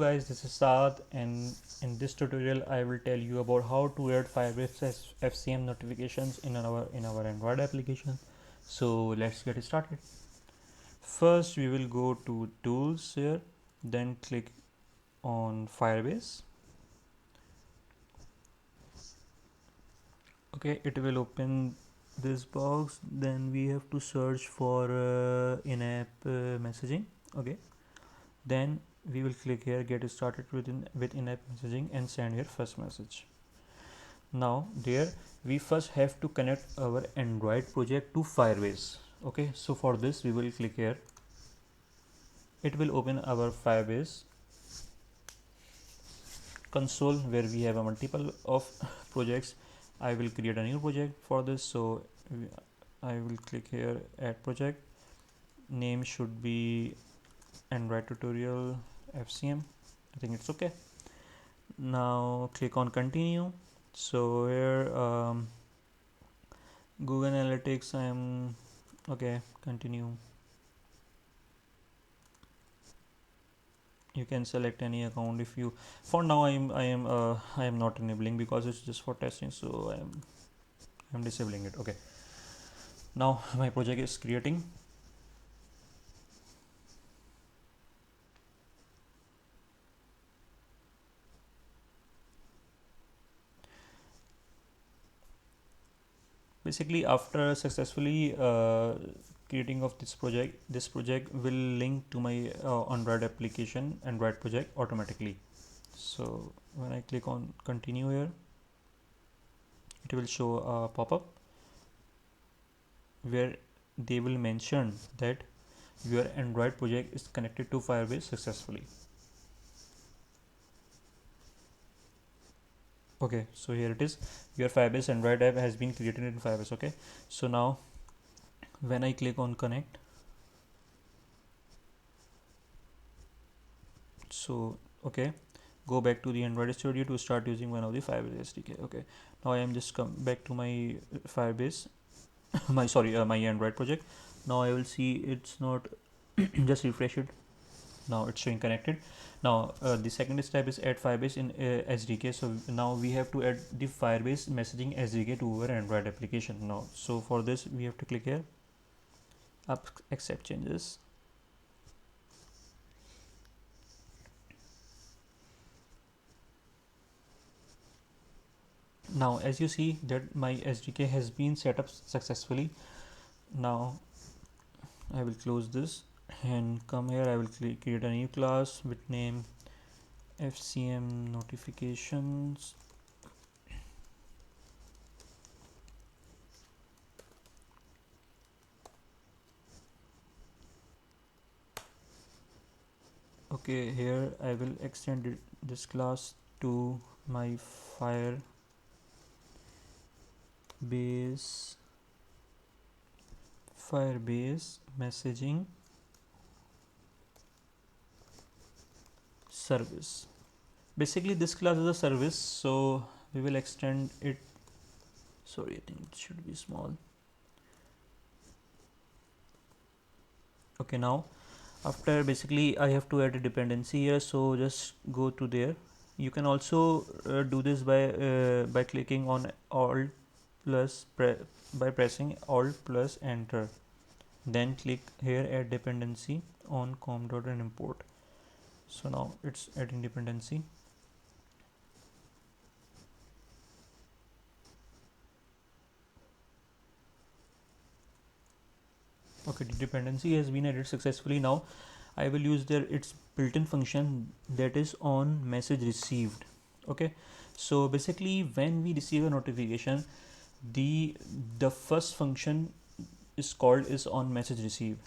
Guys, this is Saad, and in this tutorial I will tell you about how to add Firebase FCM notifications in our Android application. So let's get started. First we will go to tools here, then click on Firebase. Okay, it will open this box. Then we have to search for in-app messaging. Okay, then we will click here, get started with in-app messaging, and send your first message. Now there we first have to connect our Android project to Firebase. Okay, so for this we will click here. It will open our Firebase console where we have a multiple of projects. I will create a new project for this, so I will click here, add project. Name should be Android tutorial FCM. I think it's okay. Now click on continue. So here Google Analytics, I am okay. Continue. You can select any account. If you, for now I am not enabling because it's just for testing, so I'm disabling it. Okay, now my project is creating. Basically, after successfully creating of this project will link to my Android application, Android project automatically. So when I click on continue here, it will show a pop-up where they will mention that your Android project is connected to Firebase successfully. Okay, so here it is, your Firebase Android app has been created in Firebase. Okay, so now when I click on connect, so okay, go back to the Android studio to start using one of the Firebase SDK. Okay, now I am just come back to my Firebase my Android project. Now I will see it's not just refresh it. Now it's showing connected. Now the second step is add Firebase in SDK. So now we have to add the Firebase messaging SDK to our Android application now. So for this we have to click here, accept changes. Now as you see that my SDK has been set up successfully. Now I will close this and come here. I will create a new class with name FCM notifications. Okay, here I will extend this class to my Firebase messaging service. Basically this class is a service, so we will extend it. Sorry, I think it should be small. Okay, now after basically I have to add a dependency here, so just go to there. You can also do this by clicking on alt plus by pressing alt plus enter, then click here add dependency on com.and import. So now it's adding dependency. Okay, the dependency has been added successfully. Now I will use its built-in function, that is on message received. Okay, so basically when we receive a notification, the first function is called is on message received.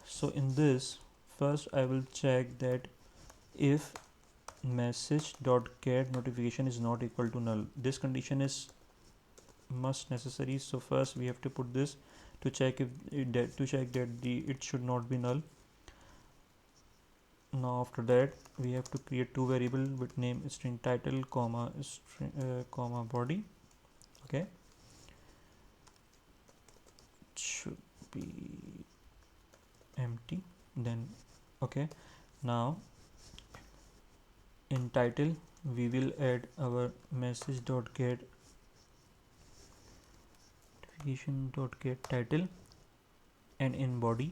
So in this, first I will check that if message.get notification is not equal to null, this condition is must necessary. So first we have to put this to check if it should not be null. Now after that we have to create two variable with name string title comma comma body. Okay, it should be empty. Then okay, now in title we will add our message.get notification.get title, and in body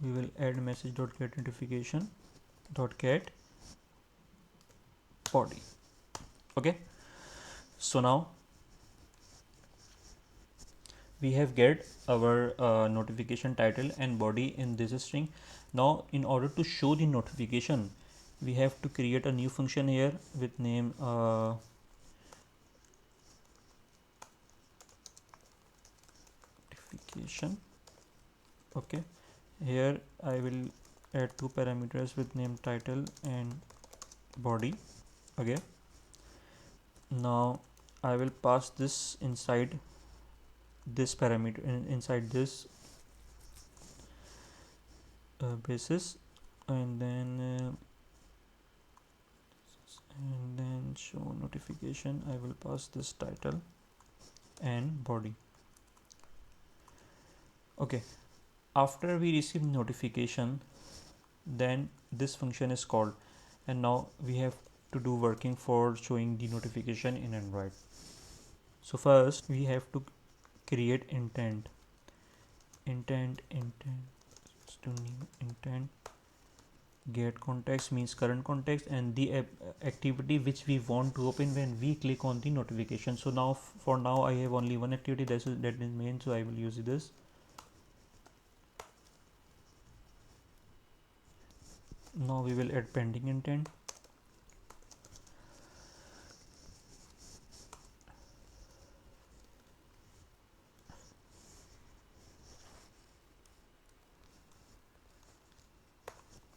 we will add message.get notification.get body. Okay, so now we have get our notification title and body in this string. Now in order to show the notification, we have to create a new function here with name notification. Okay, here I will add two parameters with name title and body. Okay, now I will pass this inside this parameter inside this basis, and then show notification. I will pass this title and body. Okay, after we receive notification, then this function is called, and now we have to do working for showing the notification in Android. So first we have to create intent to new intent. Get context means current context and the activity which we want to open when we click on the notification. So now for now I have only one activity, that is main, so I will use this. Now we will add pending intent.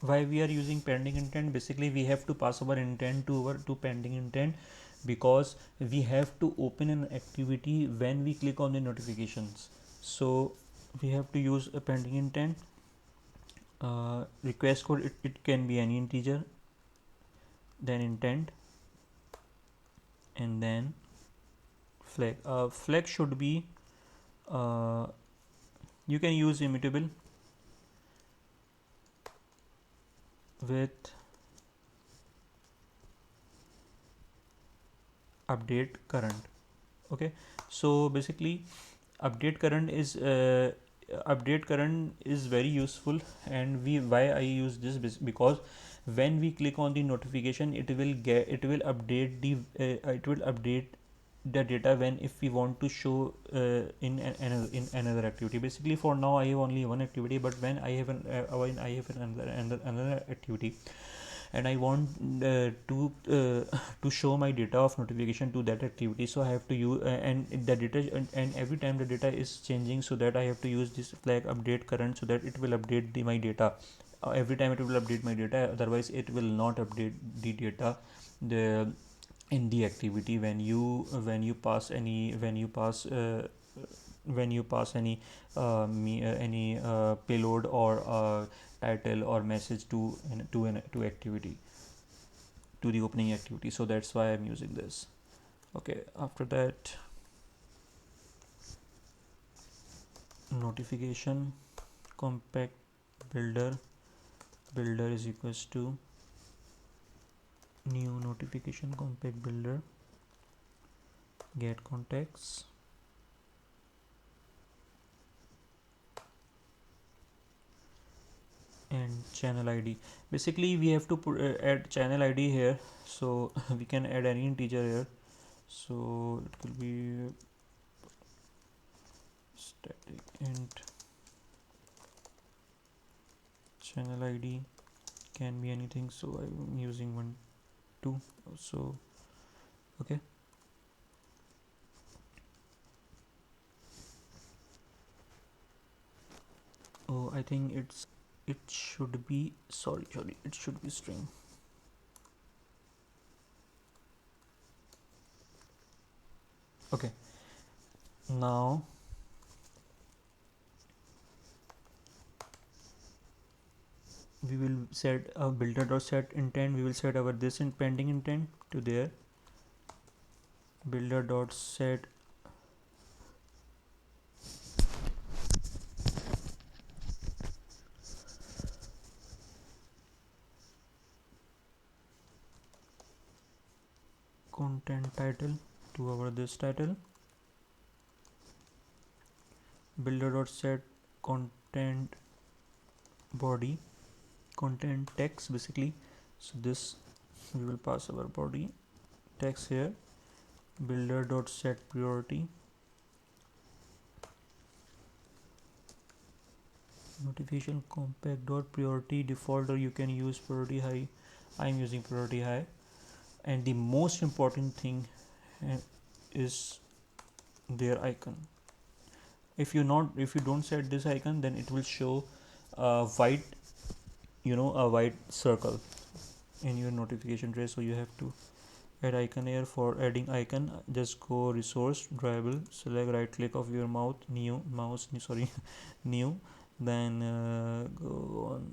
Why we are using pending intent? Basically we have to pass our intent to pending intent because we have to open an activity when we click on the notifications. So we have to use a pending intent. Request code, it can be any integer, then intent, and then flag. Flag should be you can use immutable with update current. Okay, so basically update current is very useful, and why I use this because when we click on the notification, it will update the data when if we want to show in another activity. Basically for now I have only one activity, but when I have another activity and I want to show my data of notification to that activity, so I have to use and the data and every time the data is changing, so that I have to use this flag update current, so that it will update my data every time it will update my data. Otherwise it will not update the data in the activity when you pass any payload or title or message to activity, to the opening activity. So that's why I'm using this. Okay, after that, notification compact builder is equals to new notification compact builder get context and channel ID. Basically we have to add channel ID here, so we can add any integer here, so it will be static int channel ID, can be anything, so I'm using 1 2. So okay, oh I think it should be sorry it should be string. Okay, now we will set a builder.set intent. We will set our this in pending intent to there. Builder.set content title to our this title, builder.set content body, content text basically. So this we will pass our body text here, builder.set priority, notification compact dot priority default, or you can use priority high. I am using priority high. And the most important thing is their icon. If you don't set this icon, then it will show a white, a white circle in your notification tray. So you have to add icon here. For adding icon, just go resource, drawable, select right click of your new, then go on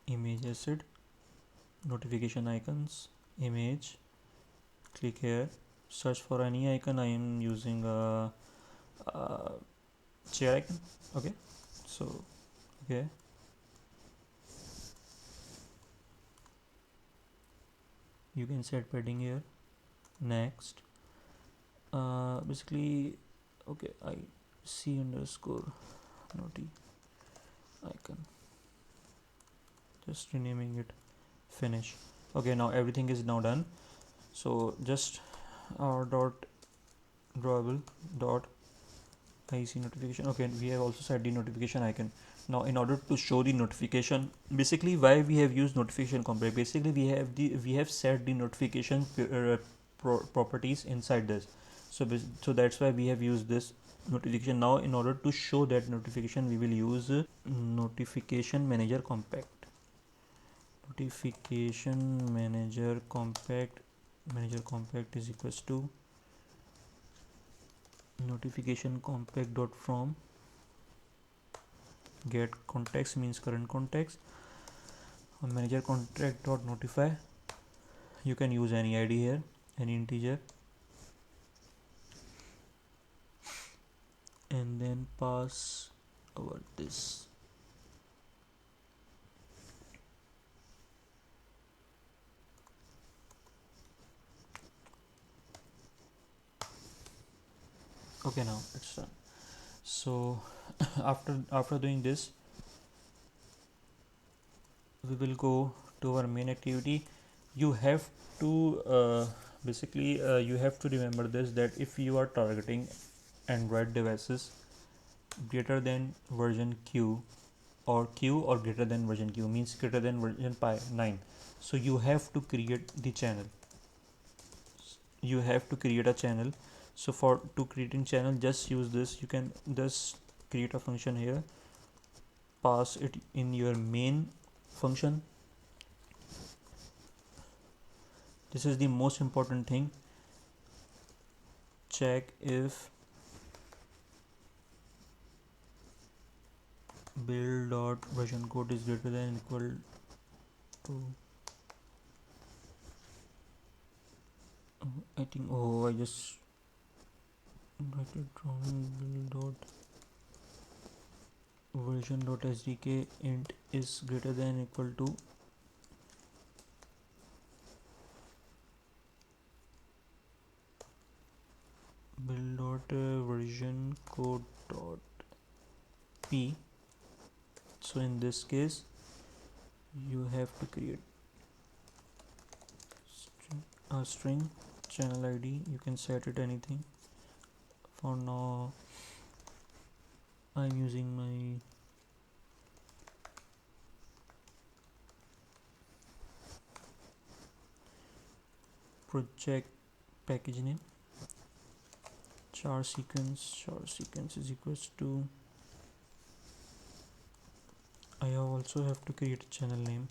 image asset, notification icons, image, click here, search for any icon. I am using a chair icon. Okay, so okay, you can set padding here. Next, basically, okay, I see underscore noti icon, just renaming it, finish. Okay, now everything is now done. So just our dot drawable dot IC notification. Okay, we have also set the notification icon. Now in order to show the notification, basically why we have used notification compact, basically we have set the notification properties inside this. So that's why we have used this notification. Now in order to show that notification, we will use notification manager compact, notification manager compact is equals to notification compact dot from get context, means current context, manager contract dot notify. You can use any id here, any integer, and then pass over this. Okay, now it's done. So after doing this, we will go to our main activity. You have to you have to remember this, that if you are targeting Android devices greater than version Q or greater than version Q, means greater than version Pi 9, so you have to create the channel. You have to create a channel. So for creating channel, just use this. You can just create a function here, pass it in your main function. This is the most important thing. Check if build dot version code is greater than equal to, I think, I just write it wrong. Build dot version dot sdk int is greater than equal to build dot version code dot p. So in this case, you have to create a string channel id. You can set it anything. For now, I'm using my project package name, char sequence is equals to, I also have to create a channel name.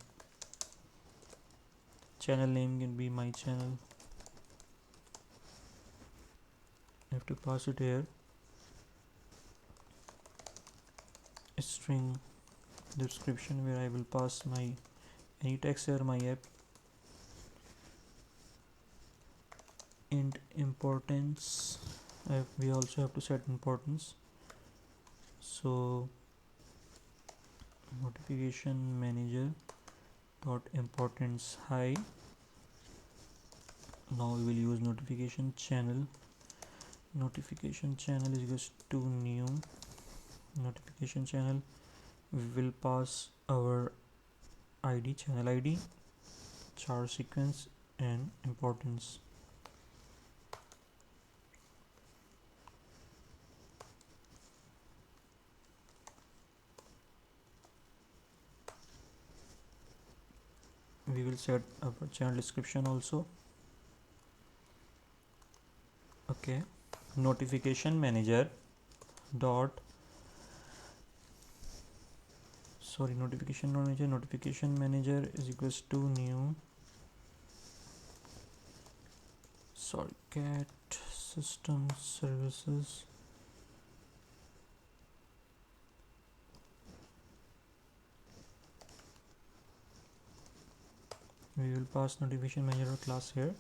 Channel name can be my channel. I have to pass it here. A string description where I will pass my any text here, my app. Int importance, we also have to set importance. So notification manager dot importance high. Now we will use notification channel. Notification channel is equals to new notification channel. We will pass our ID, channel ID, char sequence, and importance. We will set our channel description also. Okay, notification manager dot notification manager is equals to new cat system services. We will pass notification manager class here.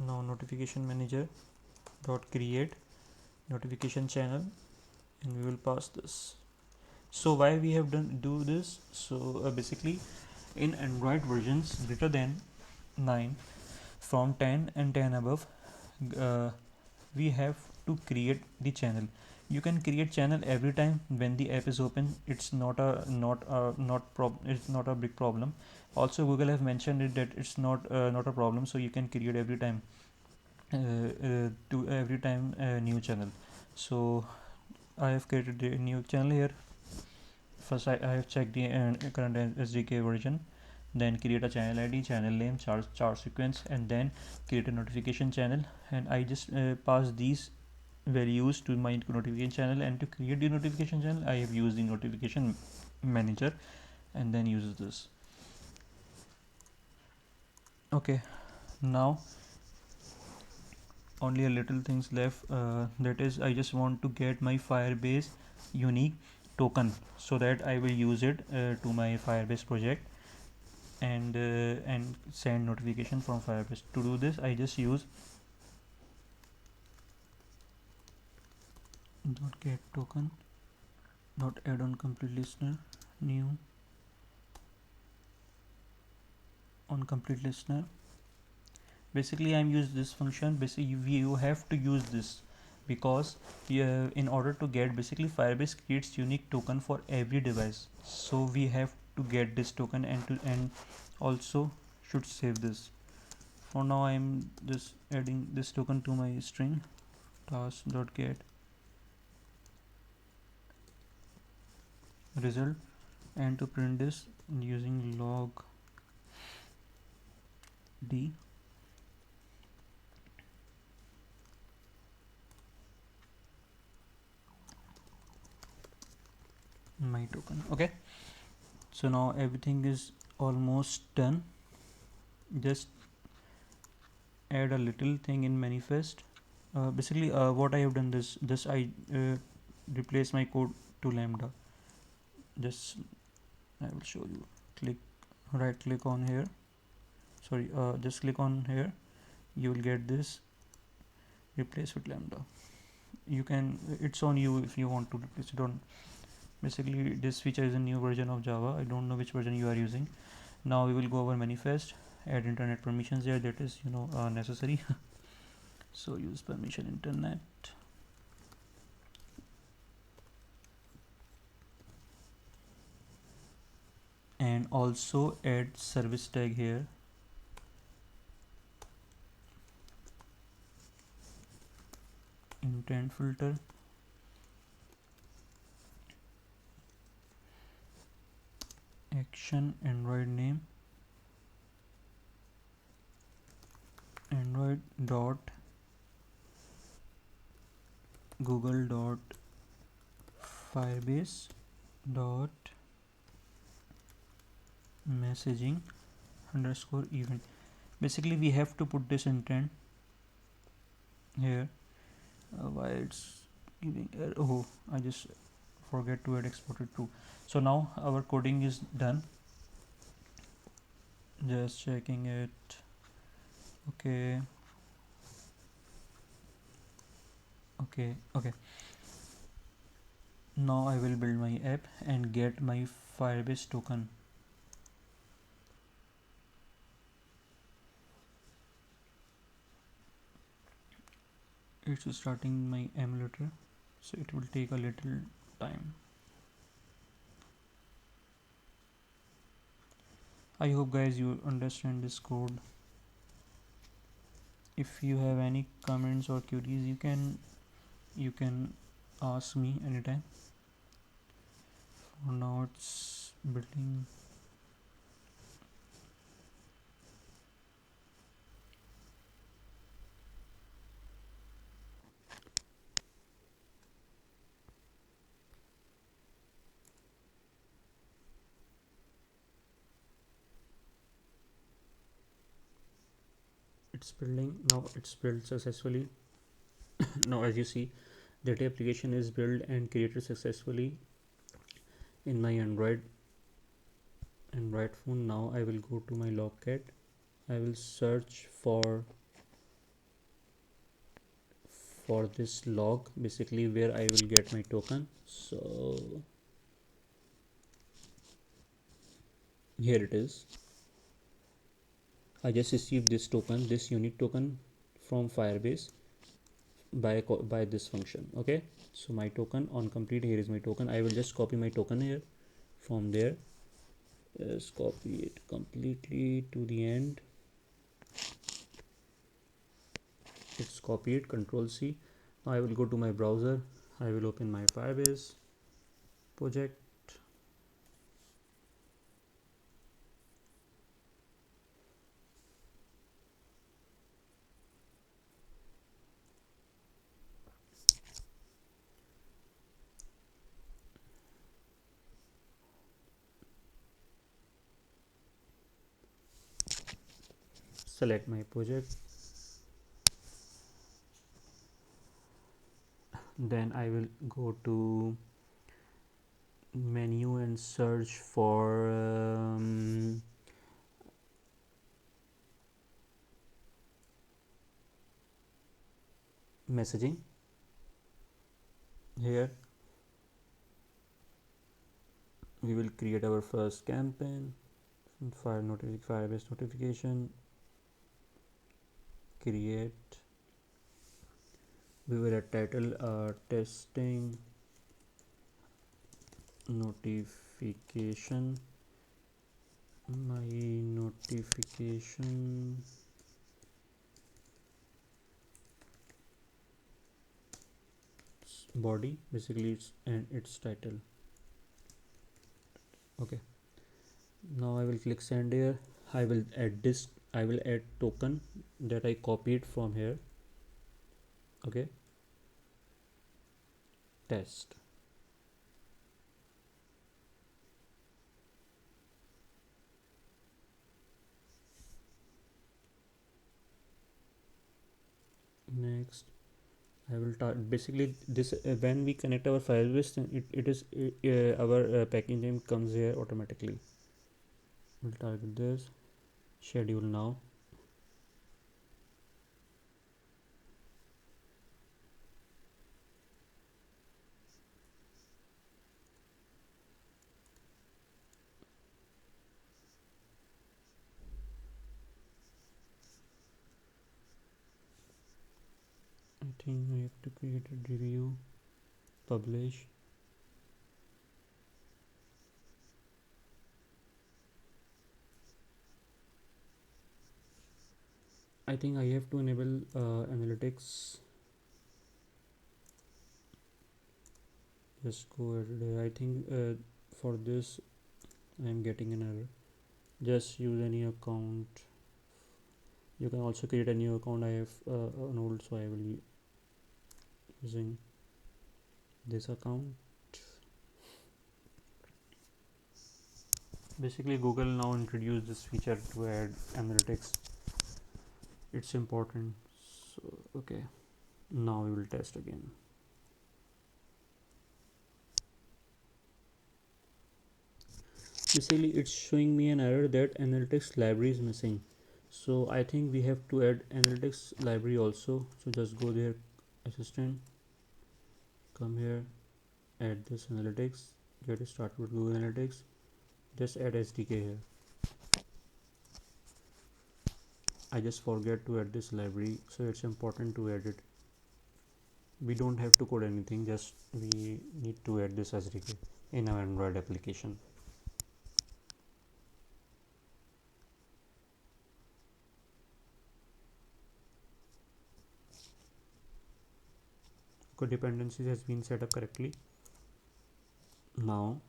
Now notification manager dot create notification channel, and we will pass this. So why we have do this? So basically, in Android versions greater than 9, from 10 and 10 above, uh, we have to create the channel. You can create channel every time when the app is open. It's not a big problem. Also, Google have mentioned it that it's not a problem, so you can create every time to every time a new channel. So I have created a new channel here. First I have checked the current SDK version, then create a channel ID, channel name, char sequence, and then create a notification channel. And I just pass these values to my notification channel, and to create the notification channel I have used the notification manager and then uses this. Okay, now only a little things left, that is I just want to get my Firebase unique token so that I will use it to my Firebase project and send notification from Firebase. To do this I just use dot get token dot add on complete listener new on complete listener. Basically I'm use this function. Basically you have to use this because in order to get, basically Firebase creates unique token for every device, so we have to get this token and also should save this. For now I'm just adding this token to my string task.get result, and to print this using log d my token. Okay, so now everything is almost done. Just add a little thing in manifest. Basically what I have done, this I replace my code to lambda. Just I will show you. Click, right click on here, sorry, just click on here, you will get this replace with lambda. You can, it's on you if you want to replace it on. Basically this feature is a new version of Java. I don't know which version you are using. Now we will go over manifest, add internet permissions there, that is necessary. So use permission internet, and also add service tag here. Intent filter, action Android name, Android dot Google dot Firebase dot messaging underscore event. Basically we have to put this intent here. Why it's giving error? Oh, I just forget to add exported to. So now our coding is done. Just checking it. Okay, okay. Now I will build my app and get my Firebase token. it's starting my emulator, so it will take a little time. I hope guys you understand this code. If you have any comments or queries, you can ask me anytime. For now it's building. It's building now. It's built successfully. Now as you see, data application is built and created successfully in my Android phone. Now I will go to my logcat. I will search for this log, basically where I will get my token. So here it is. I just received this token, this unique token from Firebase by this function. Okay, so my token on complete, here is my token. I will just copy my token here from there. Just copy it completely to the end. It's copied. Control C. Now I will go to my browser. I will open my Firebase project. Select my project. Then I will go to menu and search for messaging. Here we will create our first campaign. Firebase notification. Create. We will add title testing notification. My notification body, basically it's and its title. Okay, now I will click send here. I will add this. I will add token that I copied from here. Okay, test. Next I will basically this when we connect our Firebase, then it is our package name comes here automatically. We'll target this, schedule now. I think I have to create a review, publish. I think I have to enable analytics. Just go ahead. I think for this I am getting an error. Just use any account. You can also create a new account. I have an old, so I will be using this account. Basically Google now introduced this feature to add analytics. It's important. So okay, now we will test again. Basically it's showing me an error that analytics library is missing. So I think we have to add analytics library also. So just go there, assistant, come here, add this analytics, get started with Google Analytics, just add SDK here. I just forget to add this library, so it's important to add it. we don't have to code anything, just we need to add this SDK in our Android application. Code dependencies has been set up correctly. Now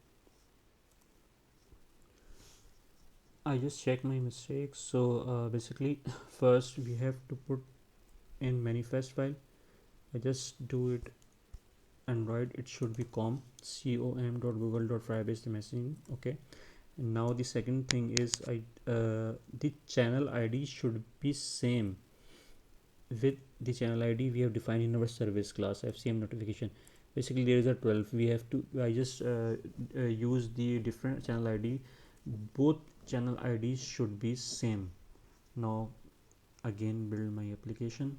I just check my mistakes. So basically first we have to put in manifest file. I just do it Android, it should be com.google.firebase the messaging. Okay, and now the second thing is the channel ID should be same with the channel ID we have defined in our service class FCM notification. Basically there is a 12, we have to, I just use the different channel ID, both channel IDs should be same. Now again build my application.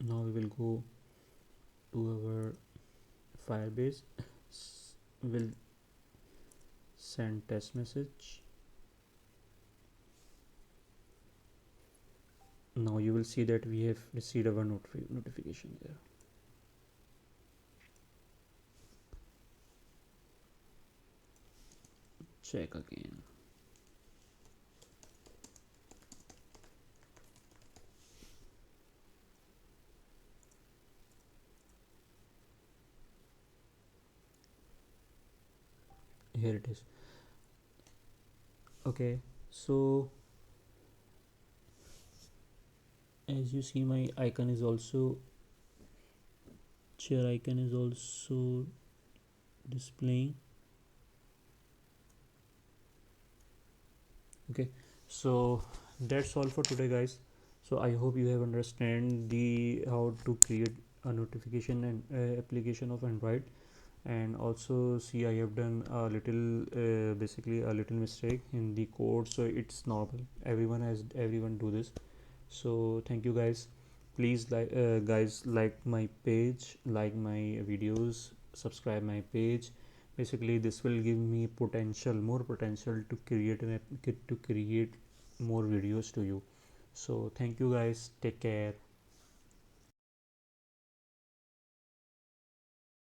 Now we will go to our Firebase, will send test message. Now you will see that we have received our notification there. Check again. Here it is. Okay, so as you see my icon is also, chair icon is also displaying. Okay, so that's all for today guys. So I hope you have understand the how to create a notification and application of Android. And also see I have done a little basically a little mistake in the code, so it's normal, everyone do this. So thank you guys. Please like guys, like my page, like my videos, subscribe my page. Basically this will give me more potential to create to create more videos to you. So thank you guys, take care.